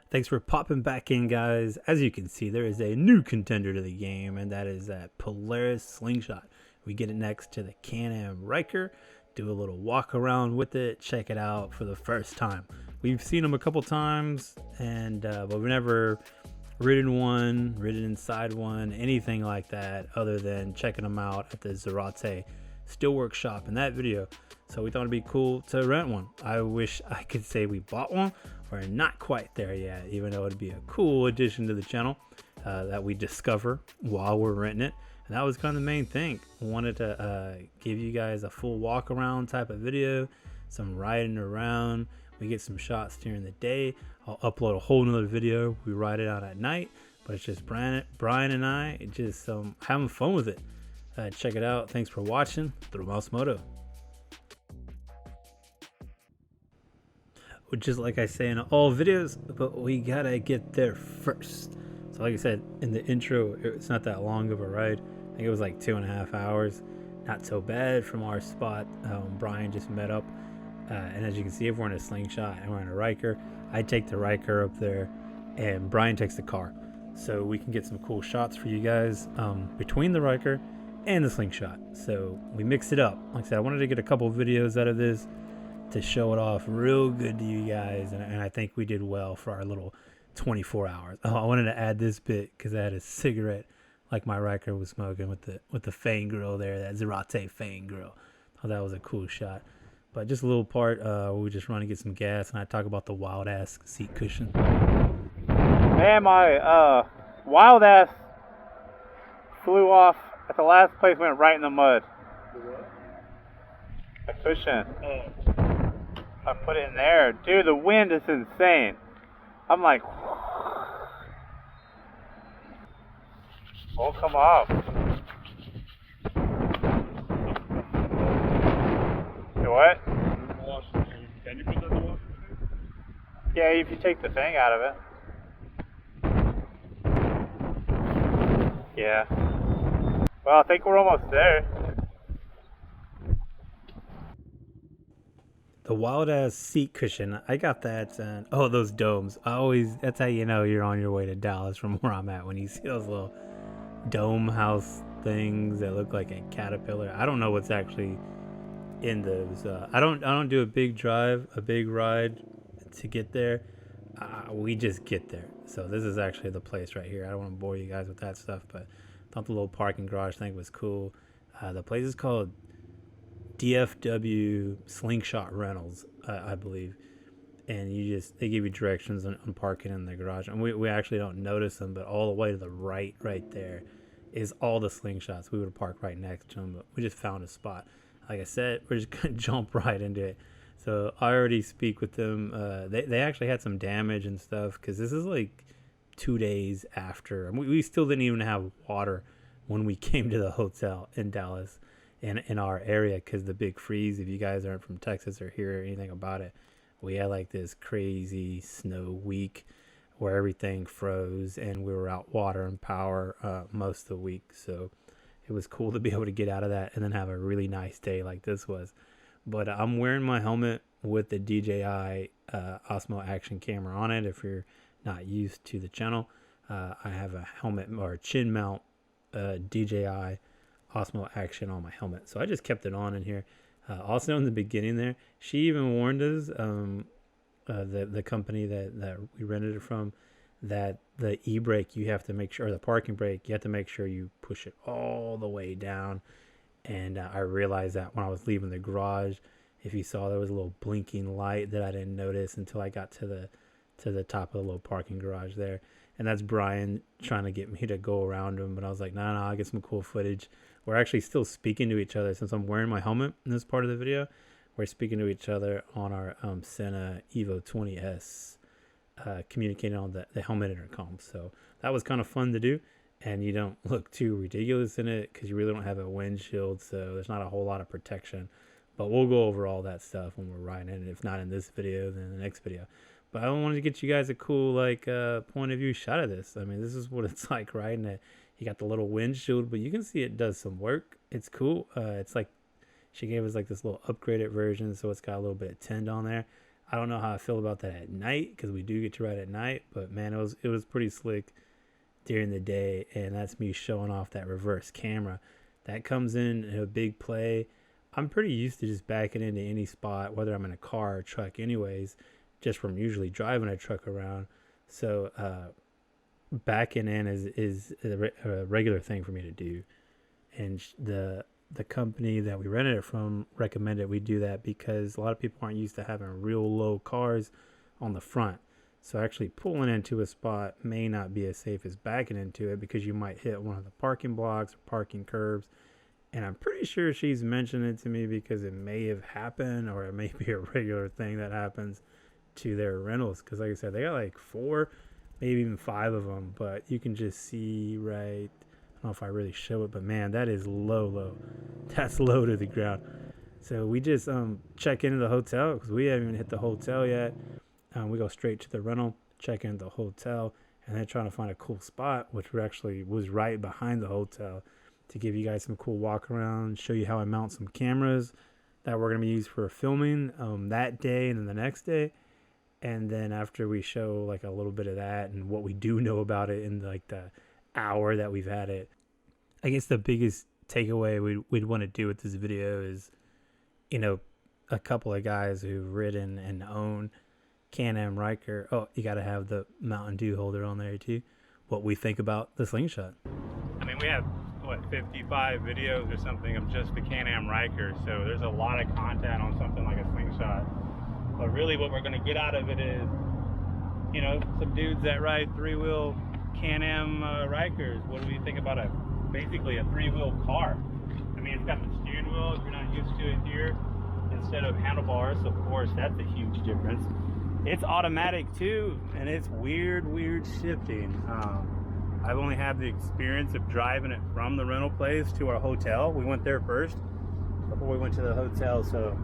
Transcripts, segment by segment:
Thanks for popping back in, guys. As you can see, there is a new contender to the game, and that is that Polaris Slingshot. We get it next to the Can-Am Ryker, do a little walk around with it, check it out for the first time. We've seen them a couple times, and but we've never ridden one, ridden inside one, anything like that, other than checking them out at the Zarate Steelwork shop in that video. So we thought it'd be cool to rent one. I wish I could say we bought one. We're not quite there yet, even though it'd be a cool addition to the channel that we discover while we're renting it. And that was kind of the main thing. I wanted to give you guys a full walk around type of video, some riding around. We get some shots during the day. I'll upload a whole nother video. We ride it out at night, but it's just Brian and I just having fun with it. Check it out. Thanks for watching. ThrillMouseMoto. Just like I say in all videos, but we gotta get there first. So like I said in the intro, it's not that long of a ride. I think it was like 2.5 hours. Not so bad from our spot. Brian just met up, and as you can see, if we're in a Slingshot and we're in a Ryker, I take the Ryker up there and Brian takes the car, so we can get some cool shots for you guys between the Ryker and the Slingshot. So we mix it up. Like I said, I wanted to get a couple videos out of this to show it off real good to you guys, and I think we did well for our little 24 hours. Oh, I wanted to add this bit because I had a cigarette like my Ryker was smoking with the Fang grill there, that Zarate Fang grill. Thought that was a cool shot. But just a little part where we just run to get some gas, and I talk about the wild ass seat cushion. Man, my wild ass flew off at the last place, went right in the mud. A cushion. I put it in there. Dude, the wind is insane. I'm like, won't come off. You what? Can you put that in the wash? Yeah, if you take the thing out of it. Yeah. Well, I think we're almost there. The wild ass seat cushion, I got that. And oh, those domes. That's how you know you're on your way to Dallas from where I'm at, when you see those little dome house things that look like a caterpillar. I don't know what's actually in those. I don't do a big ride to get there. We just get there. So this is actually the place right here. I don't want to bore you guys with that stuff, but I thought the little parking garage thing was cool. The place is called DFW Slingshot Rentals, I believe, and they give you directions on parking in the garage, and we actually don't notice them, but all the way to the right there is all the Slingshots. We would park right next to them, but we just found a spot. Like I said, we're just gonna jump right into it. So I already speak with them. They actually had some damage and stuff, because this is like 2 days after, and we still didn't even have water when we came to the hotel in Dallas. In our area, because the big freeze, if you guys aren't from Texas or hear anything about it, we had like this crazy snow week where everything froze and we were out water and power most of the week. So it was cool to be able to get out of that and then have a really nice day like this was. But I'm wearing my helmet with the DJI Osmo Action camera on it. If you're not used to the channel, I have a helmet or chin mount DJI Osmo Action on my helmet, so I just kept it on in here. Also in the beginning there, she even warned us, the company that we rented it from, that the e-brake, you have to make sure, or the parking brake, you have to make sure you push it all the way down. And I realized that when I was leaving the garage. If you saw, there was a little blinking light that I didn't notice until I got to the top of the little parking garage there. And that's Brian trying to get me to go around him, but I was like, no, I'll get some cool footage. We're actually still speaking to each other since I'm wearing my helmet in this part of the video. We're speaking to each other on our Sena Evo 20S, communicating on the helmet intercom. So that was kind of fun to do, and you don't look too ridiculous in it because you really don't have a windshield, so there's not a whole lot of protection. But we'll go over all that stuff when we're riding it. If not in this video, then in the next video. But I wanted to get you guys a cool point of view shot of this. I mean, this is what it's like riding it. You got the little windshield, but you can see it does some work. It's cool. It's like she gave us like this little upgraded version, so it's got a little bit of tint on there. I don't know how I feel about that at night, because we do get to ride at night, but man, it was pretty slick during the day. And that's me showing off that reverse camera that comes in a big play. I'm pretty used to just backing into any spot, whether I'm in a car or truck anyways, just from usually driving a truck around. So backing in is a regular thing for me to do. And the company that we rented it from recommended we do that because a lot of people aren't used to having real low cars on the front. So actually pulling into a spot may not be as safe as backing into it, because you might hit one of the parking blocks or parking curbs. And I'm pretty sure she's mentioned it to me because it may have happened, or it may be a regular thing that happens to their rentals. Because like I said, they got like 4, maybe even 5 of them, but you can just see right, I don't know if I really show it, but man, that is low. That's low to the ground. So we just check into the hotel, because we haven't even hit the hotel yet. We go straight to the rental, check into the hotel, and then trying to find a cool spot, which was right behind the hotel, to give you guys some cool walk around, show you how I mount some cameras that we're going to be used for filming that day and then the next day. And then after we show like a little bit of that and what we do know about it in like the hour that we've had it, I guess the biggest takeaway we'd want to do with this video is, you know, a couple of guys who've ridden and own Can-Am Ryker. Oh, you got to have the Mountain Dew holder on there too. What we think about the Slingshot. I mean, we have, what, 55 videos or something of just the Can-Am Ryker, so there's a lot of content on something like a Slingshot. But really what we're going to get out of it is, you know, some dudes that ride 3-wheel Can-Am Rykers. What do we think about basically a 3-wheel car? I mean, it's got the steering wheel, if you're not used to it here, instead of handlebars. Of course, that's a huge difference. It's automatic too, and it's weird shifting. I've only had the experience of driving it from the rental place to our hotel. We went there first before we went to the hotel, so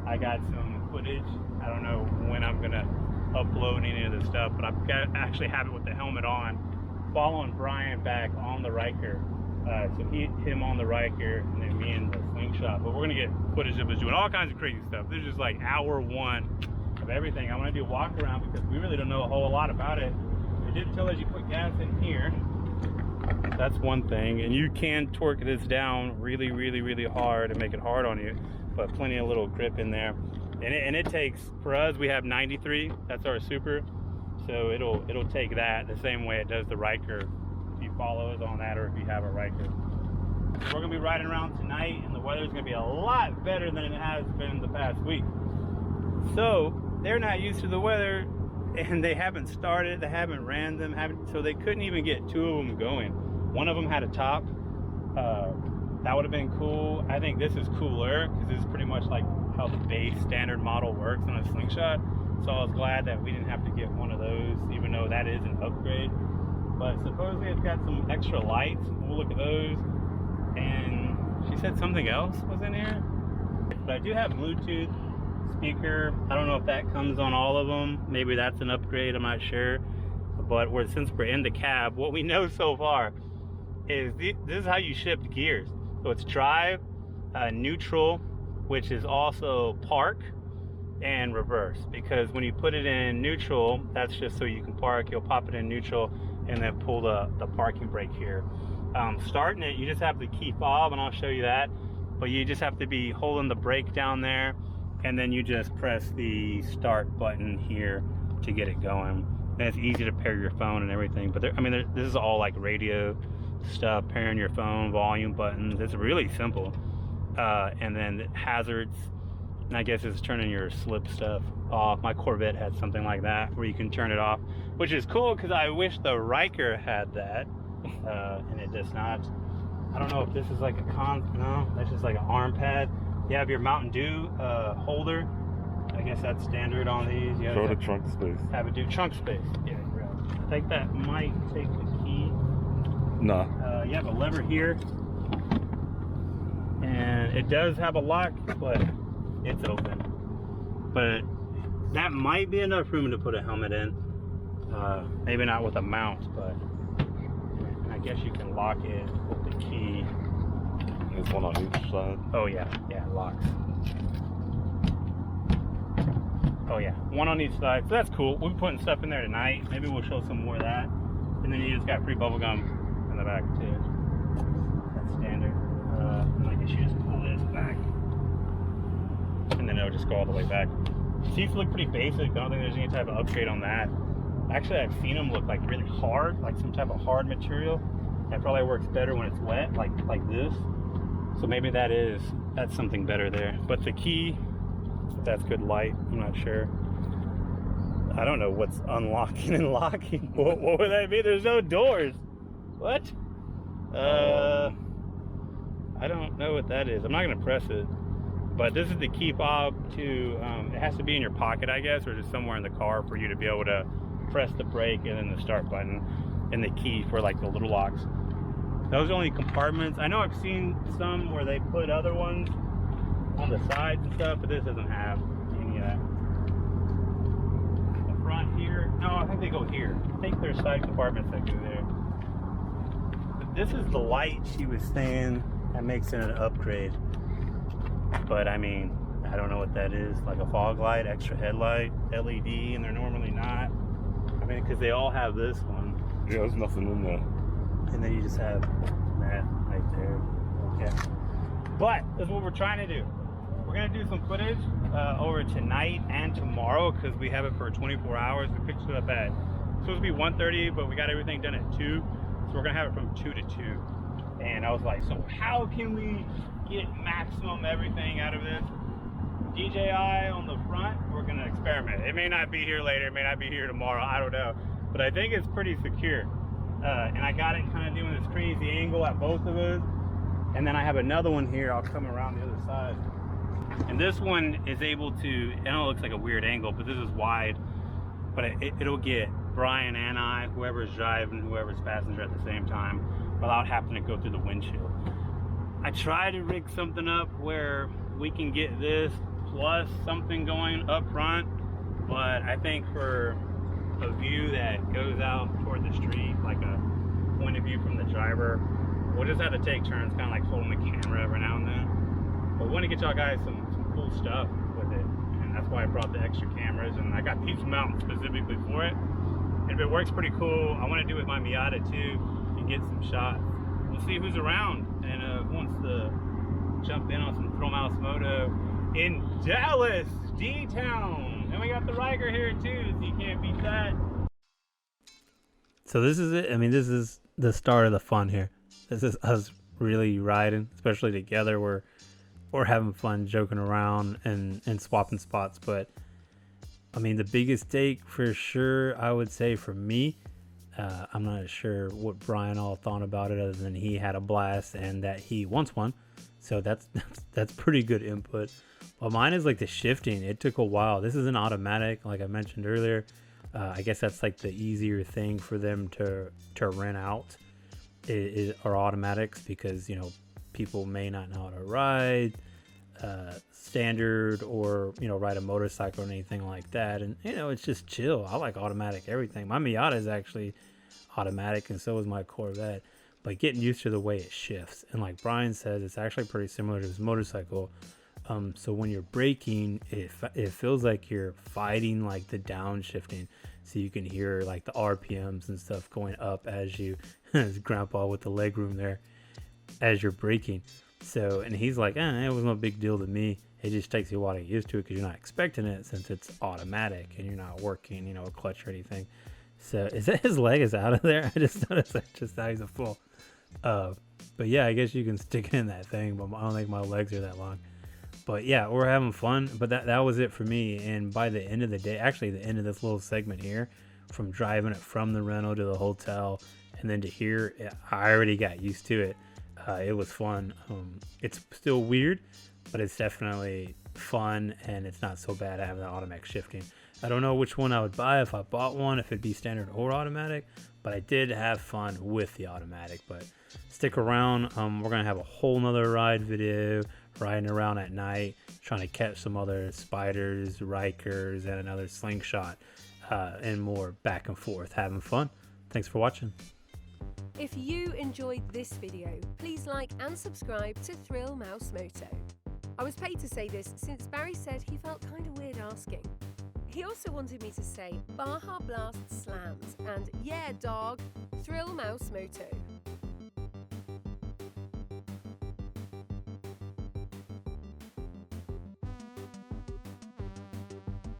I got some footage. I don't know when I'm gonna upload any of this stuff, but I've got actually have it with the helmet on, following Brian back on the Ryker. So him on the Ryker, and then me in the Slingshot. But we're gonna get footage of us doing all kinds of crazy stuff. This is just like hour 1 of everything. I want to do a walk around because we really don't know a whole lot about it. They did tell us you put gas in here. That's one thing, and you can torque this down really hard and make it hard on you, but plenty of little grip in there. And it takes, for us, we have 93. That's our super, so it'll take that the same way it does the Ryker. If you follow us on that, or if you have a Ryker. We're gonna be riding around tonight, and the weather's gonna be a lot better than it has been the past week. So they're not used to the weather, and they haven't started, they haven't ran them, so they couldn't even get 2 of them going. One of them had a top. That would have been cool. I think this is cooler because this is pretty much like how the base standard model works on a Slingshot. So I was glad that we didn't have to get one of those, even though that is an upgrade. But supposedly it's got some extra lights. We'll look at those. And she said something else was in here. But I do have Bluetooth speaker. I don't know if that comes on all of them. Maybe that's an upgrade, I'm not sure. But since we're in the cab, what we know so far is this is how you shift gears. So it's drive, neutral, which is also park, and reverse. Because when you put it in neutral, that's just so you can park. You'll pop it in neutral and then pull the parking brake here. Starting it, you just have the key fob, and I'll show you that. But you just have to be holding the brake down there, and then you just press the start button here to get it going. And it's easy to pair your phone and everything. But this is all like radio stuff, pairing your phone, volume buttons. It's really simple. And then the hazards, and I guess it's turning your slip stuff off. My Corvette had something like that where you can turn it off, which is cool because I wish the Ryker had that, and it does not. I don't know if this is like a no, that's just like an arm pad. You have your Mountain Dew holder. I guess that's standard on these. You Show the trunk space. Have it do trunk space. Yeah, I think that might take the key. Nah. You have a lever here, and it does have a lock, but it's open. But that might be enough room to put a helmet in. Maybe not with a mount, but I guess you can lock it with the key. There's one on each side. Oh yeah, it locks. Oh yeah, one on each side. So that's cool. We'll be putting stuff in there tonight. Maybe we'll show some more of that. And then you just got free bubble gum in the back too. That's standard. And I guess you just pull this back, and then it'll just go all the way back. Seats look pretty basic. I don't think there's any type of upgrade on that. Actually, I've seen them look like really hard, like some type of hard material. That probably works better when it's wet, like this. So maybe that's something better there. But the key, that's good light. I'm not sure. I don't know what's unlocking and locking. What would that be? There's no doors. What? I don't know what that is. I'm not gonna press it. But this is the key fob to, it has to be in your pocket, I guess, or just somewhere in the car for you to be able to press the brake and then the start button and the key for like the little locks. Those are only compartments. I know I've seen some where they put other ones on the sides and stuff, but this doesn't have any of that. The front here, no, I think they go here. I think there's side compartments that go there. But this is the light she was saying that makes it an upgrade. But I mean, I don't know what that is. Like a fog light, extra headlight, LED, and they're normally not. I mean, because they all have this one. Yeah, there's nothing in there. And then you just have that right there. Okay. But that's what we're trying to do. We're gonna do some footage over tonight and tomorrow because we have it for 24 hours. We picked it up at, it's supposed to be 1:30, but we got everything done at 2. So we're gonna have it from 2 to 2. And I was like, so how can we get maximum everything out of this? DJI on the front, we're gonna experiment. It may not be here later, it may not be here tomorrow, I don't know. But I think it's pretty secure. And I got it kind of doing this crazy angle at both of us. And then I have another one here, I'll come around the other side. And this one is able to, I know it looks like a weird angle, but this is wide. But it'll get Brian and I, whoever's driving, whoever's passenger at the same time, without having to go through the windshield. I try to rig something up where we can get this plus something going up front, but I think for a view that goes out toward the street, like a point of view from the driver, we'll just have to take turns kind of like holding the camera every now and then. But we want to get y'all guys some cool stuff with it, and that's why I brought the extra cameras, and I got these mounted specifically for it. And if it works pretty cool, I want to do it with my Miata too and get some shots. We'll see who's around and who wants to jump in on some ThrillMouseMoto in Dallas, D-Town. And we got the Ryker here too, so you can't beat that. So this is it. I mean, this is the start of the fun here. This is us really riding, especially together. We're having fun, joking around and swapping spots. But I mean, the biggest take for sure, I would say for me, I'm not sure what Brian all thought about it other than he had a blast and that he wants one. So that's pretty good input. But mine is like the shifting. It took a while. This is an automatic, like I mentioned earlier. I guess that's like the easier thing for them to rent out are automatics because, you know, people may not know how to ride standard or, you know, ride a motorcycle or anything like that. And, you know, it's just chill. I like automatic everything. My Miata is actually automatic and so is my Corvette. But getting used to the way it shifts. And like Brian says, it's actually pretty similar to his motorcycle. So when you're braking, it feels like you're fighting like the downshifting. So you can hear like the RPMs and stuff going up as you, as Grandpa with the leg room there, as you're braking. So, and he's like, it was no big deal to me. It just takes you a while to get used to it because you're not expecting it since it's automatic and you're not working, you know, a clutch or anything. So is that his leg is out of there? I just noticed that just now he's a full. But yeah, I guess you can stick it in that thing, but I don't think my legs are that long. But yeah, we're having fun. But that was it for me. And by the end of the day, actually the end of this little segment here, from driving it from the rental to the hotel and then to here, I already got used to it. It was fun. It's still weird, but it's definitely fun and it's not so bad having the automatic shifting. I don't know which one I would buy if I bought one, if it'd be standard or automatic, but I did have fun with the automatic. But stick around. We're going to have a whole nother ride video, riding around at night, trying to catch some other spiders, Rykers, and another Slingshot, and more back and forth, having fun. Thanks for watching. If you enjoyed this video, please like and subscribe to ThrillMouseMoto. I was paid to say this since Barry said he felt kind of weird asking. He also wanted me to say Baja Blast slams and yeah dog, ThrillMouseMoto.